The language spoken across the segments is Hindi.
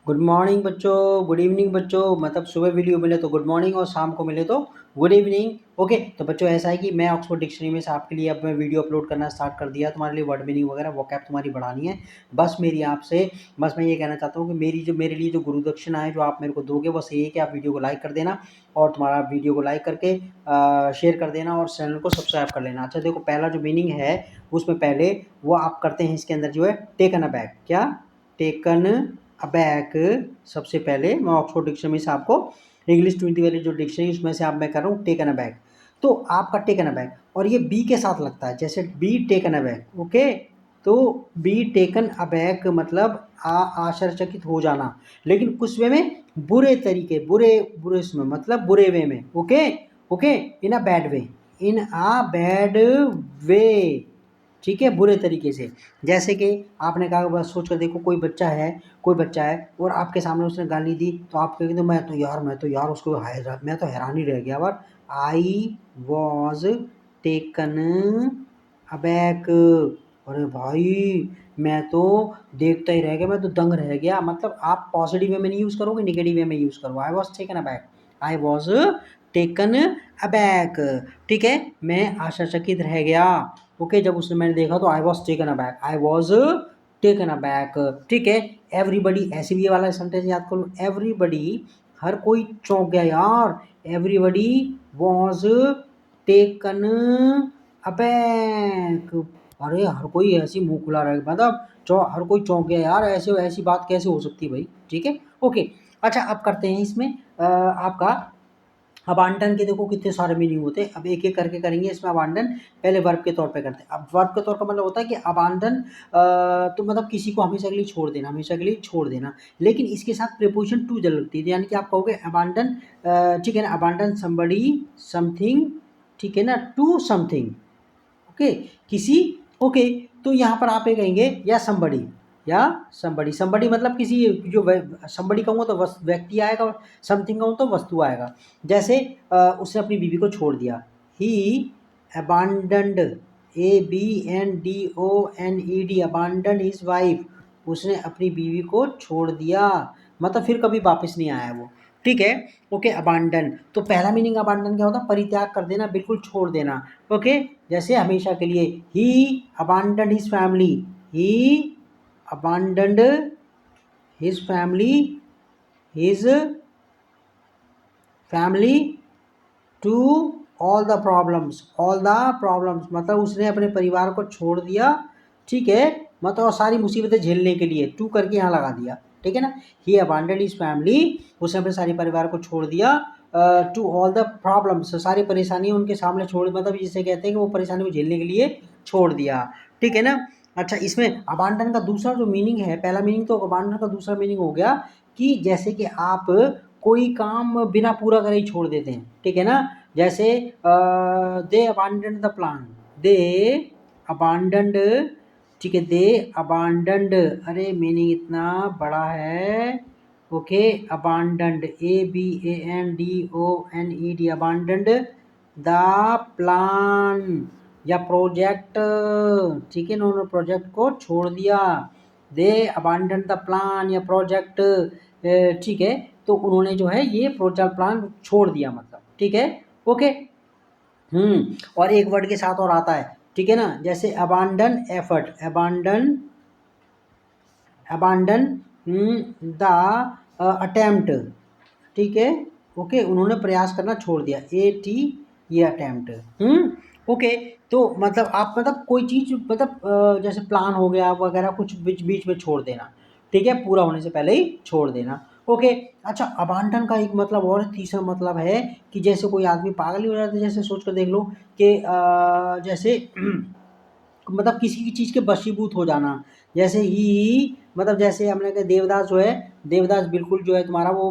गुड मॉर्निंग बच्चों, गुड इवनिंग बच्चों। मतलब सुबह वीडियो मिले तो गुड मॉर्निंग और शाम को मिले तो गुड इवनिंग। ओके, तो बच्चों ऐसा है कि मैं ऑक्सफोर्ड डिक्शनरी में से आपके लिए अब मैं वीडियो अपलोड करना स्टार्ट कर दिया। तुम्हारे लिए वर्ड मीनिंग वगैरह वोकैब तुम्हारी बढ़ानी है। बस मैं ये कहना चाहता हूँ कि मेरे लिए जो गुरु दक्षिणा है जो आप मेरे को दोगे, बस ये है कि आप वीडियो को लाइक कर देना और तुम्हारा वीडियो को लाइक करके शेयर कर देना और चैनल को सब्सक्राइब कर लेना। अच्छा देखो, पहला जो मीनिंग है उसमें पहले वो आप करते हैं, इसके अंदर जो है टेकन अ बैक। क्या? Taken aback. सबसे पहले मैं ऑक्सफोर्ड डिक्शनरी से आपको इंग्लिश 20 वाली जो डिक्शनरी उसमें से आप मैं कर रहा हूँ टेकन अबैक। तो आपका टेकन अबैक और ये बी के साथ लगता है, जैसे बी टेकन अबैक। ओके, तो बी टेकन अबैक मतलब आश्चर्यचकित हो जाना, लेकिन कुछ वे में बुरे तरीके, बुरे बुरे उसमें मतलब बुरे वे में। Okay okay, in a bad way, in a bad way. ठीक है, बुरे तरीके से। जैसे कि आपने कहा, बस सोच कर देखो, कोई बच्चा है और आपके सामने उसने गाली दी, तो आप कहेंगे मैं तो यार उसको मैं तो हैरान ही रह गया। But I was taken aback. अरे भाई, मैं तो देखता ही रह गया, मैं तो दंग रह गया। मतलब आप पॉजिटिव वे में नहीं यूज़ करोगे, नेगेटिव वे में यूज़ करो। I was taken aback, I was taken aback. ठीक है, मैं आश्चर्यचकित रह गया। ओके, जब उसने मैंने देखा तो I was taken aback, I was taken aback. ठीक है, एवरीबडी, ऐसे भी ये वाला सेंटेंस याद करो। एवरीबडी, हर कोई चौंक गया यार। Everybody was taken aback. अरे हर कोई ऐसी मुंह खुला रहे, मतलब हर कोई चौंक गया यार, ऐसे ऐसी बात कैसे हो सकती है भाई। ठीक है, ओके। अच्छा, अब करते हैं इसमें आपका अबांडन के। देखो कितने सारे मीनिंग होते हैं, अब एक एक करके करेंगे इसमें अबांडन। पहले वर्ब के तौर पे करते हैं। अब वर्ब के तौर का मतलब होता है कि अबांडन, तो मतलब किसी को हमेशा के लिए छोड़ देना, हमेशा के लिए छोड़ देना। लेकिन इसके साथ प्रीपोजिशन टू जल लगती है, यानी कि आप कहोगे अबांडन, ठीक है ना, अबांडन समबडी समथिंग, ठीक है ना, टू समथिंग। ओके, किसी। ओके, तो यहाँ पर आप ये कहेंगे या समबडी, या समबडी मतलब किसी, जो समबडी कहूँगा तो व्यक्ति आएगा, समथिंग कहूँ तो वस्तु आएगा। जैसे उसने अपनी बीवी को छोड़ दिया, ही अबांडन्ड, ABANDONED, अबांडन हिज वाइफ, उसने अपनी बीवी को छोड़ दिया, मतलब फिर कभी वापस नहीं आया वो। ठीक है, ओके। अबांडन, तो पहला मीनिंग अबांडन क्या होता है? परित्याग कर देना, बिल्कुल छोड़ देना। ओके, जैसे हमेशा के लिए, he abandon his family, he abandoned his family, his family to all the problems, मतलब उसने अपने परिवार को छोड़ दिया। ठीक है, मतलब सारी मुसीबतें झेलने के लिए, टू करके यहाँ लगा दिया। ठीक है ना, ही अबांडन्ड हिज फैमिली, उसने अपने सारे परिवार को छोड़ दिया, टू ऑल द प्रॉब्लम्स, सारी परेशानियां उनके सामने छोड़, मतलब जिसे कहते हैं कि वो परेशानी को झेलने के लिए छोड़ दिया। ठीक है ना। अच्छा, इसमें अबांडन का दूसरा जो मीनिंग है, पहला मीनिंग तो अबांडन का दूसरा मीनिंग हो गया कि जैसे कि आप कोई काम बिना पूरा करे ही छोड़ देते हैं। ठीक है ना, जैसे दे अबांडन्ड द प्लान, दे अबांडन्ड, ठीक है, दे अबांडन्ड, अरे मीनिंग इतना बड़ा है। ओके, अबांडन्ड, ABANDONED, अबांडन्ड द प्लान या प्रोजेक्ट। ठीक है, उन्होंने प्रोजेक्ट को छोड़ दिया। दे अबांडन द प्लान या प्रोजेक्ट। ठीक है, तो उन्होंने जो है ये प्रोजेक्ट प्लान छोड़ दिया, मतलब। ठीक है, ओके। और एक वर्ड के साथ और आता है, ठीक है ना, जैसे अबांडन एफर्ट, अबांडन द अटेम्प्ट। ठीक है, ओके, उन्होंने प्रयास करना छोड़ दिया, AT, ये अटेम्प्ट। ओके, तो मतलब आप, मतलब कोई चीज़, मतलब जैसे प्लान हो गया वगैरह, कुछ बीच बीच में छोड़ देना। ठीक है, पूरा होने से पहले ही छोड़ देना। ओके। अच्छा, अबांडन का एक मतलब और तीसरा मतलब है कि जैसे कोई आदमी पागल ही हो जाता है। जैसे सोच कर देख लो कि जैसे मतलब किसी की चीज़ के वशीभूत हो जाना। जैसे ही, मतलब जैसे हमने कहा देवदास जो है, देवदास बिल्कुल जो है तुम्हारा वो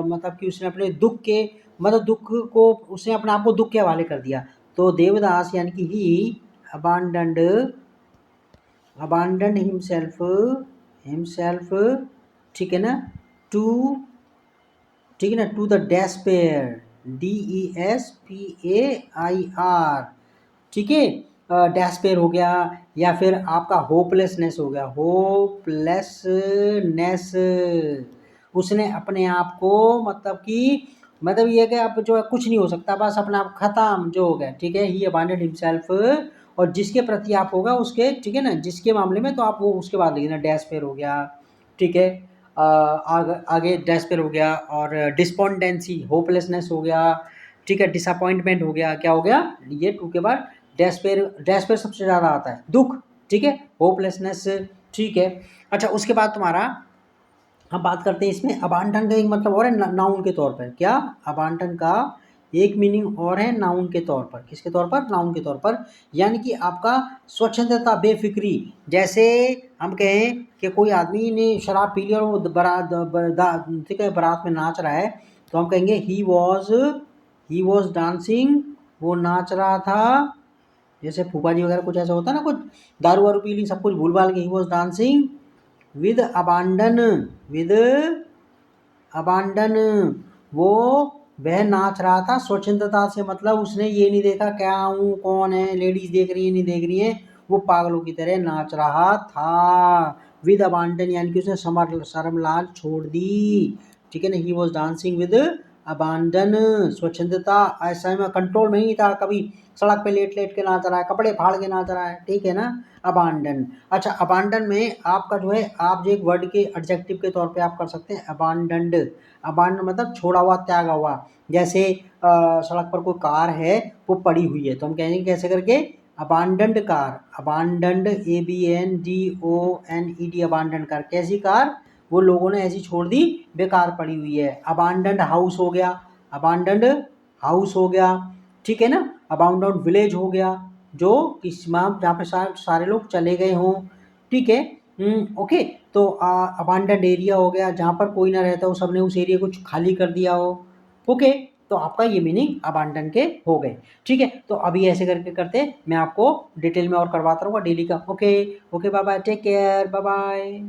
मतलब कि उसने अपने दुख के, मतलब दुख को, उसने अपने आप को दुख के हवाले कर दिया। तो देवदास यानी कि ही अबांडन्ड, अबांडन्ड हिमसेल्फ, ठीक है ना, टू, ठीक है ना, टू द डेस्पेयर, DESPAIR। ठीक है, डेस्पेयर हो गया, या फिर आपका होपलेसनेस हो गया, होपलेसनेस। उसने अपने आप को मतलब कि मतलब ये है कि अब जो है कुछ नहीं हो सकता, बस अपने आप खत्म जो हो गया, ठीक है। ही अबांडन हिमसेल्फ, और जिसके प्रति आप होगा उसके, ठीक है ना, जिसके मामले में तो आप वो उसके बाद लिखना डेस्पेयर हो गया, ठीक है। आगे डेस्पेयर हो गया, और डिस्पोंडेंसी होपलेसनेस हो गया, ठीक है। डिसअपॉइंटमेंट हो गया, क्या हो गया, ये टू के बाद डेस्पेयर, डेस्पेयर सबसे ज़्यादा आता है, दुख, ठीक है। होपलेसनेस, ठीक है। अच्छा, उसके बाद तुम्हारा हम बात करते हैं इसमें अबांडन का एक मतलब और है नाउन के तौर पर, क्या, अबांडन का एक मीनिंग और है नाउन के तौर पर, किसके तौर पर, नाउन के तौर पर, यानी कि आपका स्वच्छंदता, बेफिक्री। जैसे हम कहें कि कोई आदमी ने शराब पी ली और वो ठीक है बारात में नाच रहा है, तो हम कहेंगे ही वॉज डांसिंग, वो नाच रहा था। जैसे फूफा जी वगैरह कुछ ऐसा होता है ना, कुछ दारू वारू पी ली, सब कुछ भूल भाल के, he was dancing with abandon, with abandon, वो वह नाच रहा था स्वच्छंदता से, मतलब उसने ये नहीं देखा क्या हूँ, कौन है, लेडीज देख रही है नहीं देख रही है, वो पागलों की तरह नाच रहा था। विद अबांडन यानी कि उसने शर्म लाज छोड़ दी, ठीक है ना। ही वॉज डांसिंग विद अबांडन, स्वच्छंदता, ऐसा में कंट्रोल में नहीं था, कभी सड़क पे लेट लेट के नाच रहा है, कपड़े फाड़ के नाच रहा है, ठीक है ना, अबांडन। अच्छा, अबांडन में आपका जो है, आप जो एक वर्ड के एडजेक्टिव के तौर पे आप कर सकते हैं अबांडन्ड। अबांडन मतलब छोड़ा हुआ, त्यागा हुआ। जैसे सड़क पर कोई कार है, वो पड़ी हुई है, तो हम कहेंगे कैसे करके, अबांडन्ड कार, अबांडन्ड, ABANDONED, अबांडन्ड कार, कैसी कार, वो लोगों ने ऐसी छोड़ दी, बेकार पड़ी हुई है। अबांडन्ड हाउस हो गया, अबांडन्ड हाउस हो गया, ठीक है ना। अबांडन्ड विलेज हो गया, जो किस जहाँ पे सारे लोग चले गए हों, ठीक है। ओके। तो अबांडन्ड एरिया हो गया, जहाँ पर कोई ना रहता हो, सबने उस एरिया को खाली कर दिया हो, ओके। तो आपका ये मीनिंग अबांडन के हो गए, ठीक है। तो अभी ऐसे करके करते मैं आपको डिटेल में और करवाता रहूँगा डेली का, okay. Okay, bye bye, take care, bye bye.